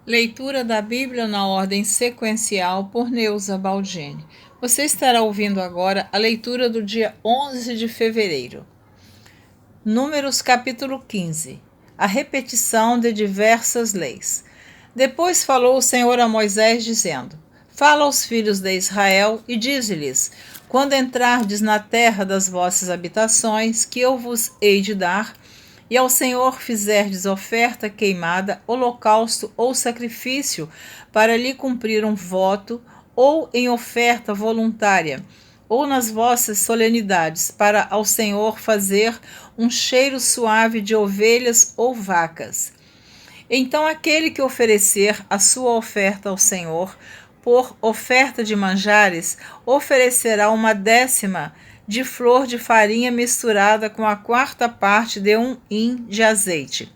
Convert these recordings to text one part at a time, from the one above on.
Leitura da Bíblia na ordem sequencial por Neuza Baldini. Você estará ouvindo agora a leitura do dia 11 de fevereiro. Números capítulo 15. A repetição de diversas leis. Depois falou o Senhor a Moisés, dizendo: Fala aos filhos de Israel e dize-lhes: Quando entrardes na terra das vossas habitações, que eu vos hei de dar, e ao Senhor fizerdes oferta queimada, holocausto ou sacrifício, para lhe cumprir um voto, ou em oferta voluntária, ou nas vossas solenidades, para ao Senhor fazer um cheiro suave de ovelhas ou vacas. Então aquele que oferecer a sua oferta ao Senhor, por oferta de manjares, oferecerá 1/10 de flor de farinha misturada com a 1/4 de um hin de azeite.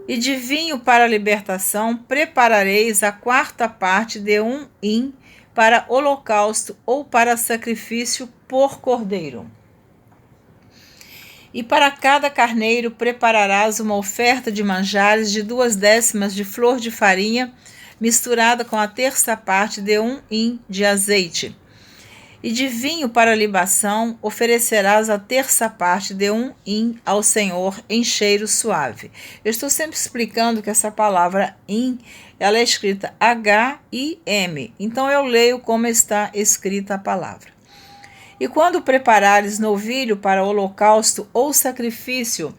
E de vinho para a libertação preparareis a 1/4 de um hin para holocausto ou para sacrifício por cordeiro. E para cada carneiro prepararás uma oferta de manjares de 2/10 de flor de farinha misturada com a 1/3 de um hin de azeite. E de vinho para libação oferecerás a 1/3 de um hin ao Senhor em cheiro suave. Eu estou sempre explicando que essa palavra hin, ela é escrita H-I-M. Então eu leio como está escrita a palavra. E quando preparares novilho para holocausto ou sacrifício,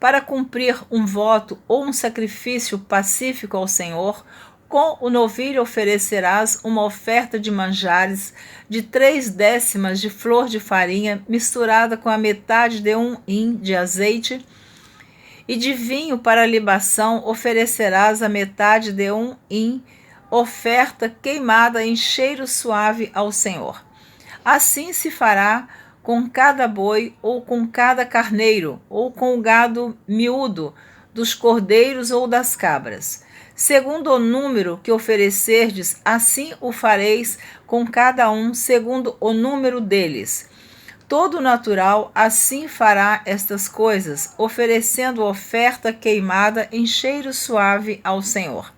para cumprir um voto ou um sacrifício pacífico ao Senhor, com o novilho oferecerás uma oferta de manjares de 3/10 de flor de farinha misturada com a 1/2 de um hin de azeite, e de vinho para a libação oferecerás a 1/2 de um hin, oferta queimada em cheiro suave ao Senhor. Assim se fará com cada boi, ou com cada carneiro, ou com o gado miúdo, dos cordeiros ou das cabras. Segundo o número que oferecerdes, assim o fareis com cada um, segundo o número deles. Todo natural assim fará estas coisas, oferecendo oferta queimada em cheiro suave ao Senhor.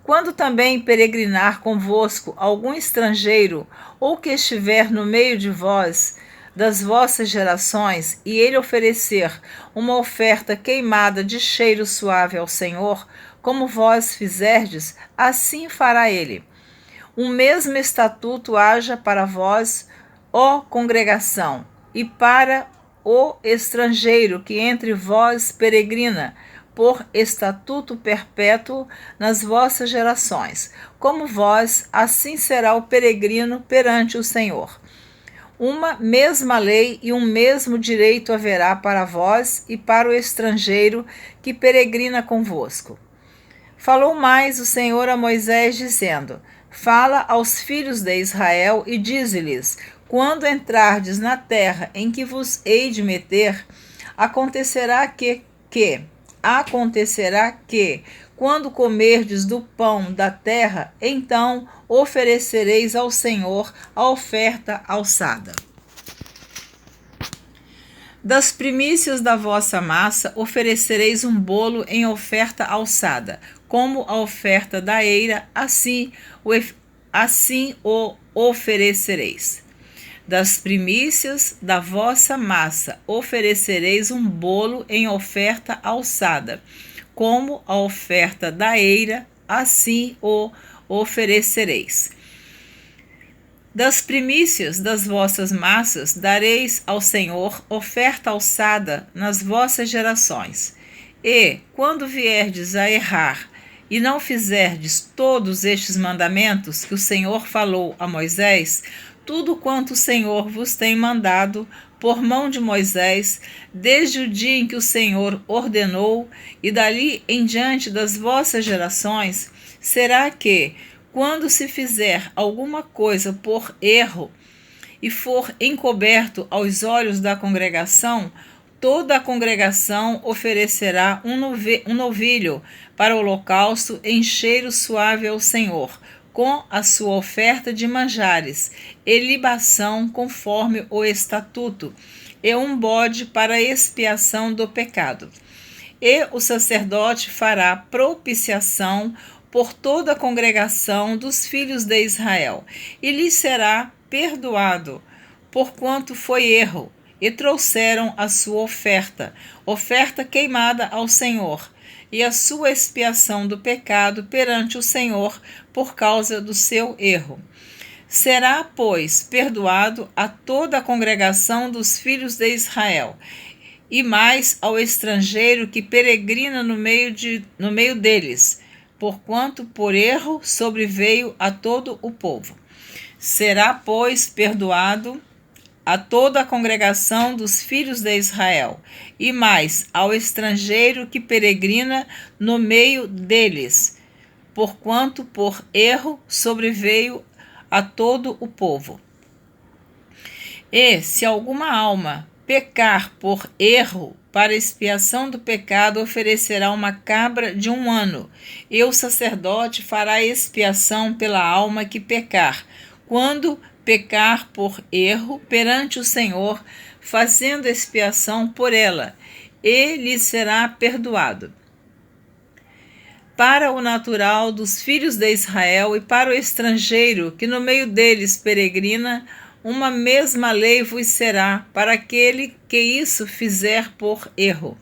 Quando também peregrinar convosco algum estrangeiro, ou que estiver no meio de vós, das vossas gerações, e ele oferecer uma oferta queimada de cheiro suave ao Senhor, como vós fizerdes, assim fará ele. Um mesmo estatuto haja para vós, ó congregação, e para o estrangeiro que entre vós peregrina, por estatuto perpétuo nas vossas gerações. Como vós, assim será o peregrino perante o Senhor. Uma mesma lei e um mesmo direito haverá para vós e para o estrangeiro que peregrina convosco. Falou mais o Senhor a Moisés, dizendo: Fala aos filhos de Israel e dize-lhes: Quando entrardes na terra em que vos hei de meter, acontecerá que, quando comerdes do pão da terra, então oferecereis ao Senhor a oferta alçada. Das primícias da vossa massa oferecereis um bolo em oferta alçada, como a oferta da eira, assim o oferecereis. Das primícias da vossa massa oferecereis um bolo em oferta alçada, como a oferta da eira, assim o oferecereis. Das primícias das vossas massas dareis ao Senhor oferta alçada nas vossas gerações. E, quando vierdes a errar, e não fizerdes todos estes mandamentos que o Senhor falou a Moisés, tudo quanto o Senhor vos tem mandado por mão de Moisés, desde o dia em que o Senhor ordenou, e dali em diante das vossas gerações, será que, quando se fizer alguma coisa por erro e for encoberto aos olhos da congregação, toda a congregação oferecerá um novilho para o holocausto em cheiro suave ao Senhor, com a sua oferta de manjares e libação conforme o estatuto, e um bode para expiação do pecado. E o sacerdote fará propiciação por toda a congregação dos filhos de Israel, e lhes será perdoado, porquanto foi erro, e trouxeram a sua oferta queimada ao Senhor, e a sua expiação do pecado perante o Senhor por causa do seu erro. Será, pois, perdoado a toda a congregação dos filhos de Israel, e mais ao estrangeiro que peregrina no meio deles, porquanto por erro sobreveio a todo o povo. Será, pois, perdoado a toda a congregação dos filhos de Israel, e mais ao estrangeiro que peregrina no meio deles, porquanto por erro sobreveio a todo o povo. E se alguma alma pecar por erro, para expiação do pecado oferecerá uma cabra de 1 ano, e o sacerdote fará expiação pela alma que pecar, quando pecar por erro perante o Senhor, fazendo expiação por ela, e lhe será perdoado. Para o natural dos filhos de Israel e para o estrangeiro que no meio deles peregrina, uma mesma lei vos será para aquele que isso fizer por erro.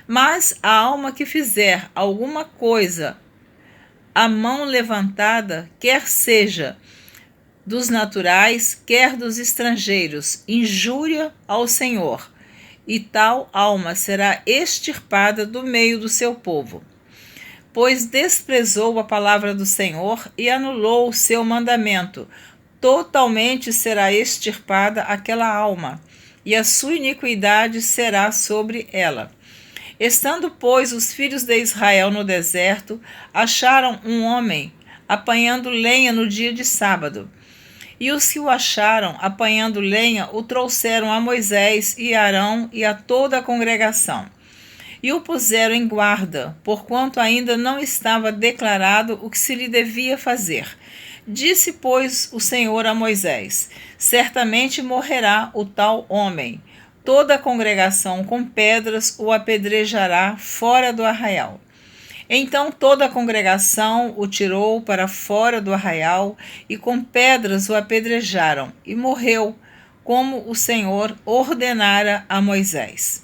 Mas a alma que fizer alguma coisa à mão levantada, quer seja dos naturais, quer dos estrangeiros, injúria ao Senhor, e tal alma será extirpada do meio do seu povo. Pois desprezou a palavra do Senhor e anulou o seu mandamento, totalmente será extirpada aquela alma, e a sua iniquidade será sobre ela. Estando, pois, os filhos de Israel no deserto, acharam um homem apanhando lenha no dia de sábado. E os que o acharam apanhando lenha o trouxeram a Moisés e Arão e a toda a congregação. E o puseram em guarda, porquanto ainda não estava declarado o que se lhe devia fazer. Disse, pois, o Senhor a Moisés: certamente morrerá o tal homem. Toda a congregação com pedras o apedrejará fora do arraial. Então toda a congregação o tirou para fora do arraial e com pedras o apedrejaram, e morreu, como o Senhor ordenara a Moisés.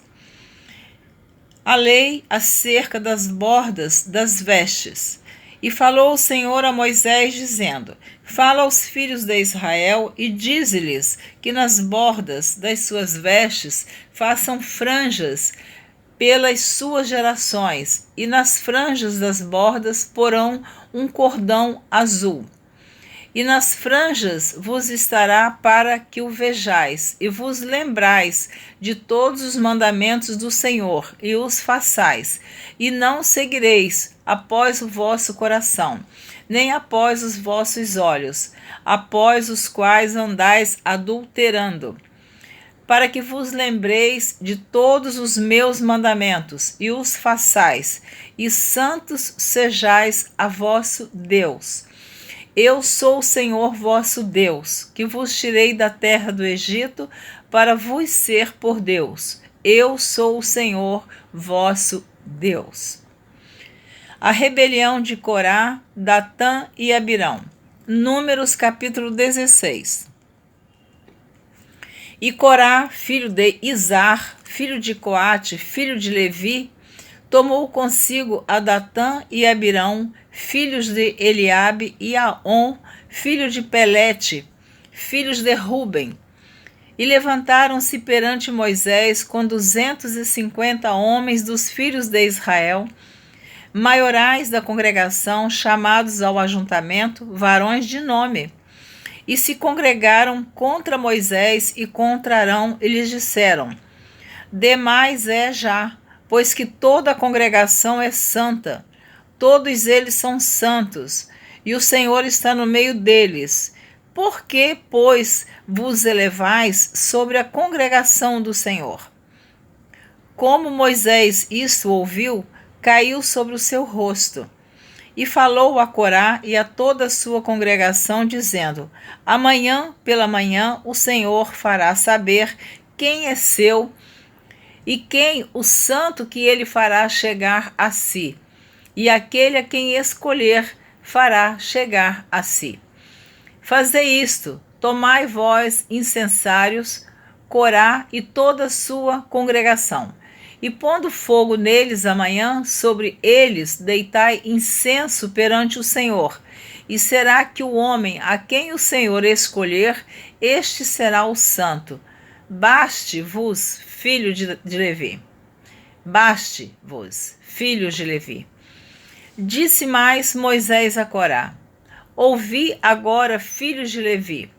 A lei acerca das bordas das vestes. E falou o Senhor a Moisés, dizendo: fala aos filhos de Israel e dize-lhes que nas bordas das suas vestes façam franjas pelas suas gerações, e nas franjas das bordas porão um cordão azul. E nas franjas vos estará para que o vejais, e vos lembrais de todos os mandamentos do Senhor, e os façais, e não seguireis após o vosso coração, nem após os vossos olhos, após os quais andais adulterando, para que vos lembreis de todos os meus mandamentos, e os façais, e santos sejais a vosso Deus. Eu sou o Senhor vosso Deus, que vos tirei da terra do Egito para vos ser por Deus. Eu sou o Senhor vosso Deus. A rebelião de Corá, Datã e Abirão. Números capítulo 16. E Corá, filho de Izar, filho de Coate, filho de Levi, tomou consigo a Datã e Abirão, filhos de Eliabe, e Aon, filho de Pelete, filhos de Ruben. E levantaram-se perante Moisés com 250 homens dos filhos de Israel, maiorais da congregação, chamados ao ajuntamento, varões de nome. E se congregaram contra Moisés e contra Arão, e lhes disseram: demais é já, pois que toda a congregação é santa, todos eles são santos, e o Senhor está no meio deles. Por que, pois, vos elevais sobre a congregação do Senhor? Como Moisés isto ouviu, caiu sobre o seu rosto. E falou a Corá e a toda a sua congregação, dizendo: amanhã pela manhã o Senhor fará saber quem é seu E quem o santo que ele fará chegar a si, e aquele a quem escolher fará chegar a si. Fazei isto, tomai vós, incensários, Corá e toda a sua congregação, e pondo fogo neles amanhã, sobre eles deitai incenso perante o Senhor. E será que o homem a quem o Senhor escolher, este será o santo. Baste-vos, filho de Levi. Baste-vos, filhos de Levi. Disse mais Moisés a Corá: ouvi agora, filhos de Levi.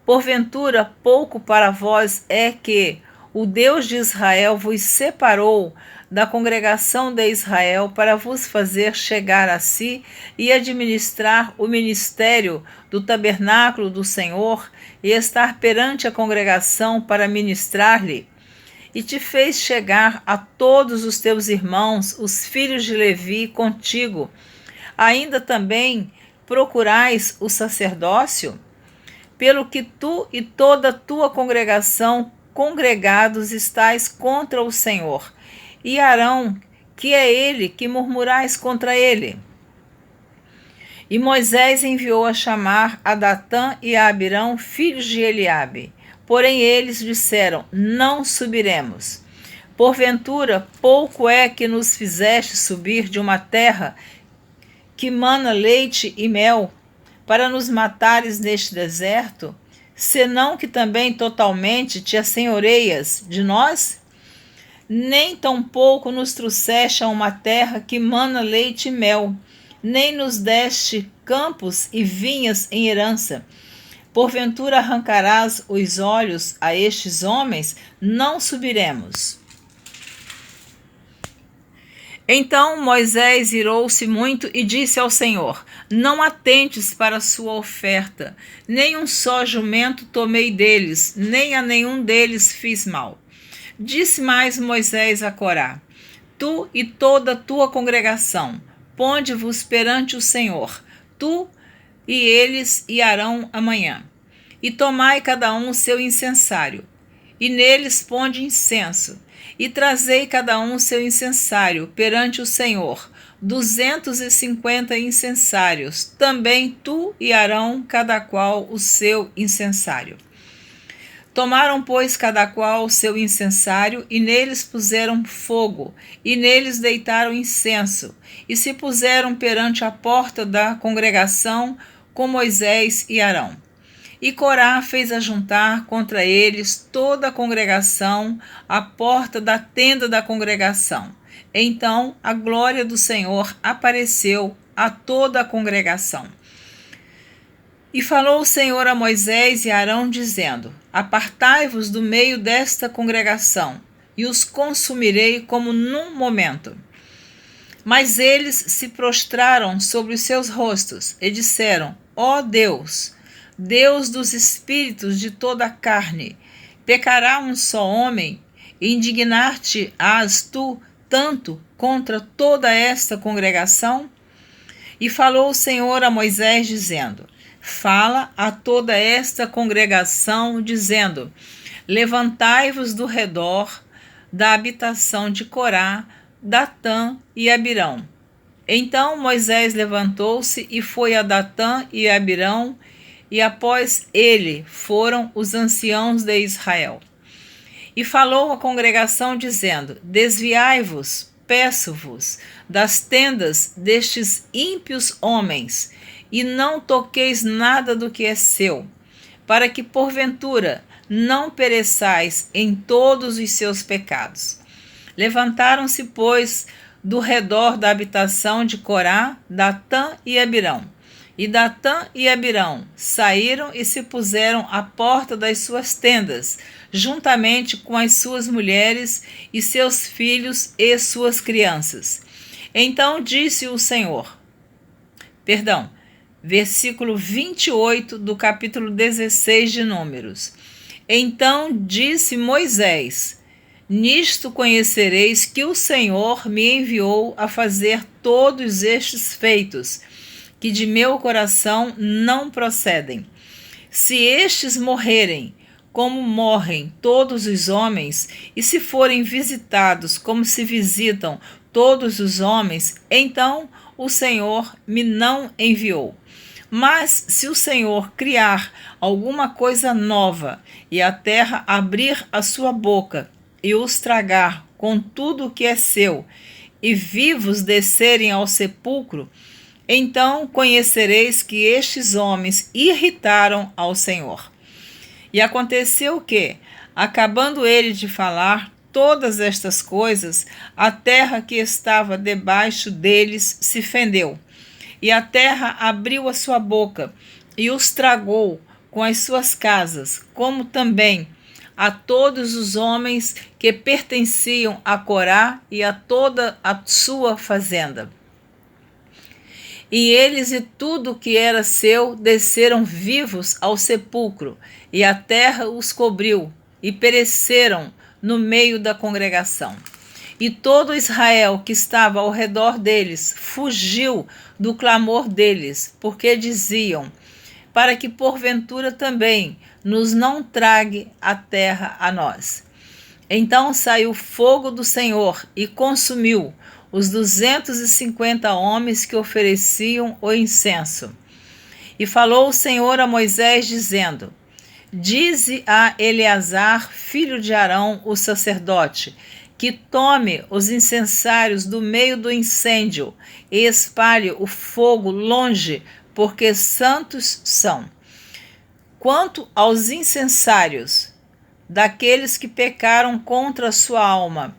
Porventura, pouco para vós é que o Deus de Israel vos separou da congregação de Israel para vos fazer chegar a si e administrar o ministério do tabernáculo do Senhor e estar perante a congregação para ministrar-lhe? E te fez chegar a todos os teus irmãos, os filhos de Levi, contigo. Ainda também procurais o sacerdócio? Pelo que tu e toda a tua congregação congregados estais contra o Senhor. E Arão, que é ele, que murmurais contra ele? E Moisés enviou a chamar a Datã e a Abirão, filhos de Eliabe. Porém eles disseram: não subiremos. Porventura, pouco é que nos fizeste subir de uma terra que mana leite e mel, para nos matares neste deserto, senão que também totalmente te assenhoreias de nós? Nem tampouco nos trouxeste a uma terra que mana leite e mel, nem nos deste campos e vinhas em herança. Porventura arrancarás os olhos a estes homens? Não subiremos. Então Moisés irou-se muito e disse ao Senhor: não atentes para a sua oferta, nem um só jumento tomei deles, nem a nenhum deles fiz mal. Disse mais Moisés a Corá: tu e toda a tua congregação, ponde-vos perante o Senhor, tu e eles e Arão amanhã. E tomai cada um o seu incensário, e neles ponde incenso, e trazei cada um o seu incensário perante o Senhor, 250 incensários, também tu e Arão, cada qual o seu incensário. Tomaram, pois, cada qual o seu incensário, e neles puseram fogo, e neles deitaram incenso, e se puseram perante a porta da congregação com Moisés e Arão. E Corá fez ajuntar contra eles toda a congregação à porta da tenda da congregação. Então a glória do Senhor apareceu a toda a congregação. E falou o Senhor a Moisés e a Arão, dizendo: apartai-vos do meio desta congregação, e os consumirei como num momento. Mas eles se prostraram sobre os seus rostos e disseram: ó Deus, Deus dos espíritos de toda a carne, pecará um só homem, e indignar-te-ás tu tanto contra toda esta congregação? E falou o Senhor a Moisés, dizendo: fala a toda esta congregação, dizendo: levantai-vos do redor da habitação de Corá, Datã e Abirão. Então Moisés levantou-se e foi a Datã e Abirão, e após ele foram os anciãos de Israel. E falou à congregação, dizendo: desviai-vos, peço-vos, das tendas destes ímpios homens, e não toqueis nada do que é seu, para que porventura não pereçais em todos os seus pecados. Levantaram-se, pois, do redor da habitação de Corá, Datã e Abirão. E Datã e Abirão saíram e se puseram à porta das suas tendas, juntamente com as suas mulheres e seus filhos e suas crianças. Então disse o Senhor, versículo 28 do capítulo 16 de Números. Então disse Moisés: nisto conhecereis que o Senhor me enviou a fazer todos estes feitos, que de meu coração não procedem. Se estes morrerem, como morrem todos os homens, e se forem visitados como se visitam todos os homens, então o Senhor me não enviou. Mas se o Senhor criar alguma coisa nova, e a terra abrir a sua boca, e os tragar com tudo o que é seu, e vivos descerem ao sepulcro, então conhecereis que estes homens irritaram ao Senhor. E aconteceu que, acabando ele de falar todas estas coisas, a terra que estava debaixo deles se fendeu. E a terra abriu a sua boca e os tragou com as suas casas, como também a todos os homens que pertenciam a Corá e a toda a sua fazenda. E eles e tudo que era seu desceram vivos ao sepulcro, e a terra os cobriu, e pereceram no meio da congregação. E todo Israel que estava ao redor deles fugiu do clamor deles, porque diziam: para que porventura também nos não trague a terra a nós. Então saiu fogo do Senhor e consumiu os 250 homens que ofereciam o incenso. E falou o Senhor a Moisés, dizendo: dize a Eleazar, filho de Arão, o sacerdote, que tome os incensários do meio do incêndio e espalhe o fogo longe, porque santos são. Quanto aos incensários daqueles que pecaram contra a sua alma,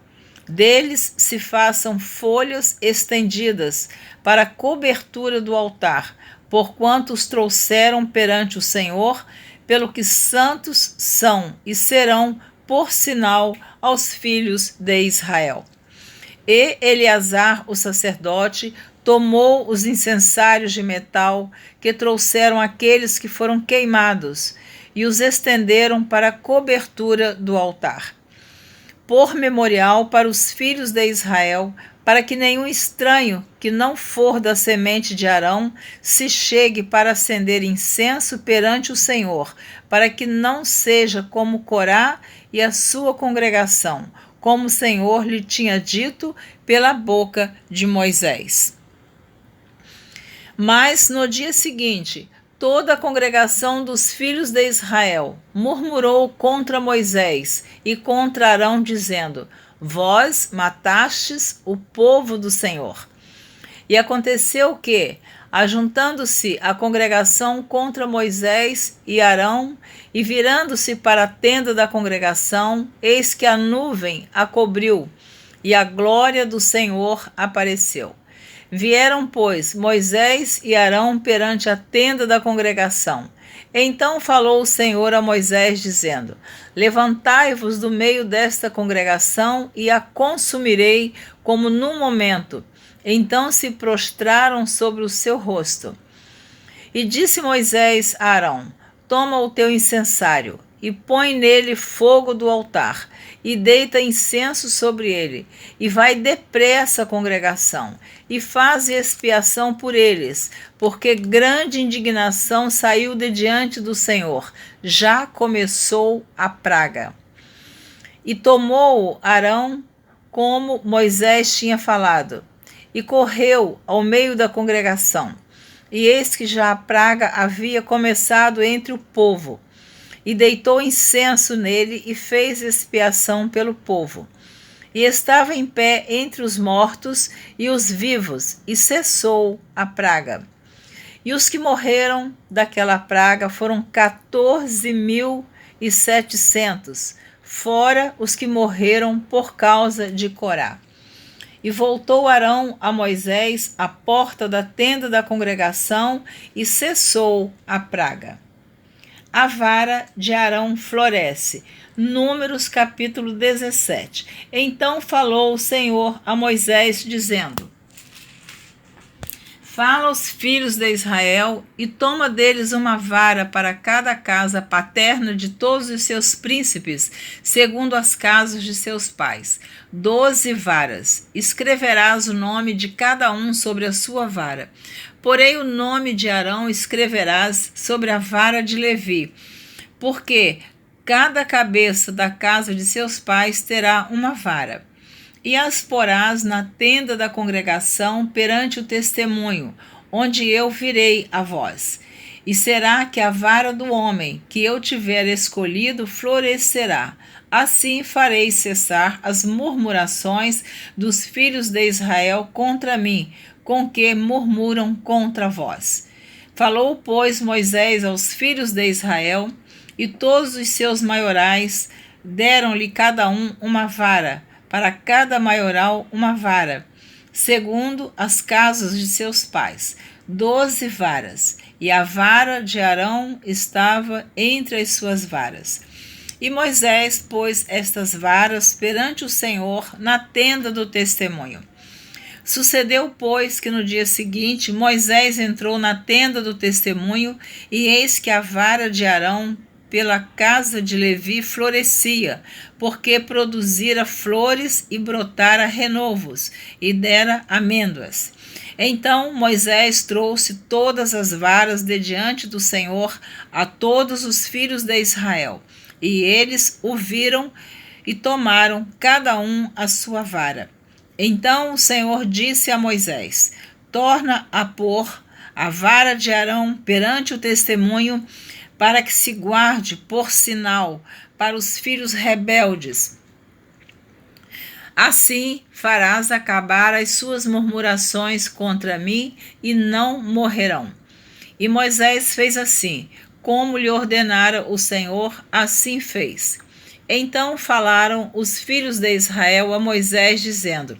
deles se façam folhas estendidas para a cobertura do altar, porquanto os trouxeram perante o Senhor, pelo que santos são e serão por sinal aos filhos de Israel. E Eleazar, o sacerdote, tomou os incensários de metal que trouxeram aqueles que foram queimados e os estenderam para a cobertura do altar, por memorial para os filhos de Israel, para que nenhum estranho que não for da semente de Arão se chegue para acender incenso perante o Senhor, para que não seja como Corá e a sua congregação, como o Senhor lhe tinha dito pela boca de Moisés. Mas no dia seguinte, toda a congregação dos filhos de Israel murmurou contra Moisés e contra Arão, dizendo: vós matastes o povo do Senhor. E aconteceu que, ajuntando-se a congregação contra Moisés e Arão, e virando-se para a tenda da congregação, eis que a nuvem a cobriu, e a glória do Senhor apareceu. Vieram, pois, Moisés e Arão perante a tenda da congregação. Então falou o Senhor a Moisés, dizendo: levantai-vos do meio desta congregação e a consumirei como num momento. Então se prostraram sobre o seu rosto. E disse Moisés a Arão: toma o teu incensário e põe nele fogo do altar, e deita incenso sobre ele, e vai depressa à congregação, e faz expiação por eles, porque grande indignação saiu de diante do Senhor, já começou a praga. E tomou Arão como Moisés tinha falado, e correu ao meio da congregação. E eis que já a praga havia começado entre o povo, e deitou incenso nele e fez expiação pelo povo. E estava em pé entre os mortos e os vivos, e cessou a praga. E os que morreram daquela praga foram 14.700, fora os que morreram por causa de Corá. E voltou Arão a Moisés à porta da tenda da congregação, e cessou a praga. A vara de Arão floresce. Números capítulo 17. Então falou o Senhor a Moisés, dizendo: fala aos filhos de Israel e toma deles uma vara para cada casa paterna de todos os seus príncipes, segundo as casas de seus pais. 12 varas. Escreverás o nome de cada um sobre a sua vara. Porém, o nome de Arão escreverás sobre a vara de Levi, porque Cada cabeça da casa de seus pais terá uma vara, e as porás na tenda da congregação perante o testemunho, onde eu virei a vós. E será que a vara do homem que eu tiver escolhido florescerá. Assim farei cessar as murmurações dos filhos de Israel contra mim, com que murmuram contra vós. Falou, pois, Moisés aos filhos de Israel, e todos os seus maiorais deram-lhe cada um uma vara, para cada maioral uma vara, segundo as casas de seus pais, 12 varas, e a vara de Arão estava entre as suas varas. E Moisés pôs estas varas perante o Senhor na tenda do testemunho. Sucedeu, pois, que no dia seguinte Moisés entrou na tenda do testemunho, e eis que a vara de Arão pela casa de Levi florescia, porque produzira flores e brotara renovos, e dera amêndoas. Então Moisés trouxe todas as varas de diante do Senhor a todos os filhos de Israel, e eles o viram e tomaram cada um a sua vara. Então o Senhor disse a Moisés: torna a pôr a vara de Arão perante o testemunho, para que se guarde por sinal para os filhos rebeldes. Assim farás acabar as suas murmurações contra mim, e não morrerão. E Moisés fez assim, como lhe ordenara o Senhor, assim fez. Então falaram os filhos de Israel a Moisés, dizendo: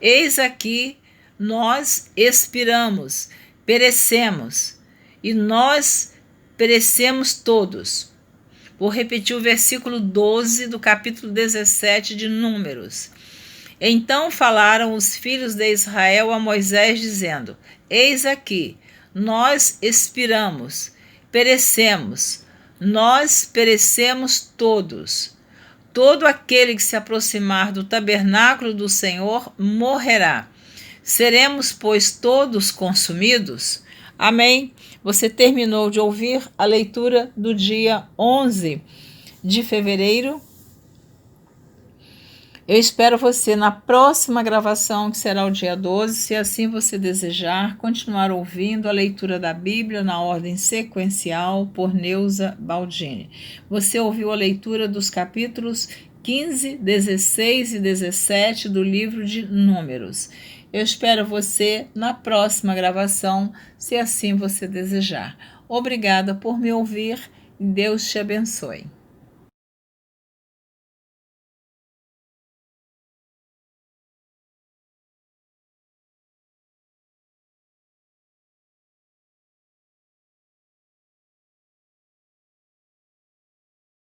eis aqui, nós expiramos, perecemos, e nós perecemos todos. Vou repetir o versículo 12 do capítulo 17 de Números. Então falaram os filhos de Israel a Moisés, dizendo: eis aqui, nós expiramos, perecemos, nós perecemos todos. Todo aquele que se aproximar do tabernáculo do Senhor morrerá. Seremos, pois, todos consumidos? Amém? Você terminou de ouvir a leitura do dia 11 de fevereiro. Eu espero você na próxima gravação, que será o dia 12, se assim você desejar, continuar ouvindo a leitura da Bíblia na ordem sequencial por Neuza Baldini. Você ouviu a leitura dos capítulos 15, 16 e 17 do livro de Números. Eu espero você na próxima gravação, se assim você desejar. Obrigada por me ouvir e Deus te abençoe.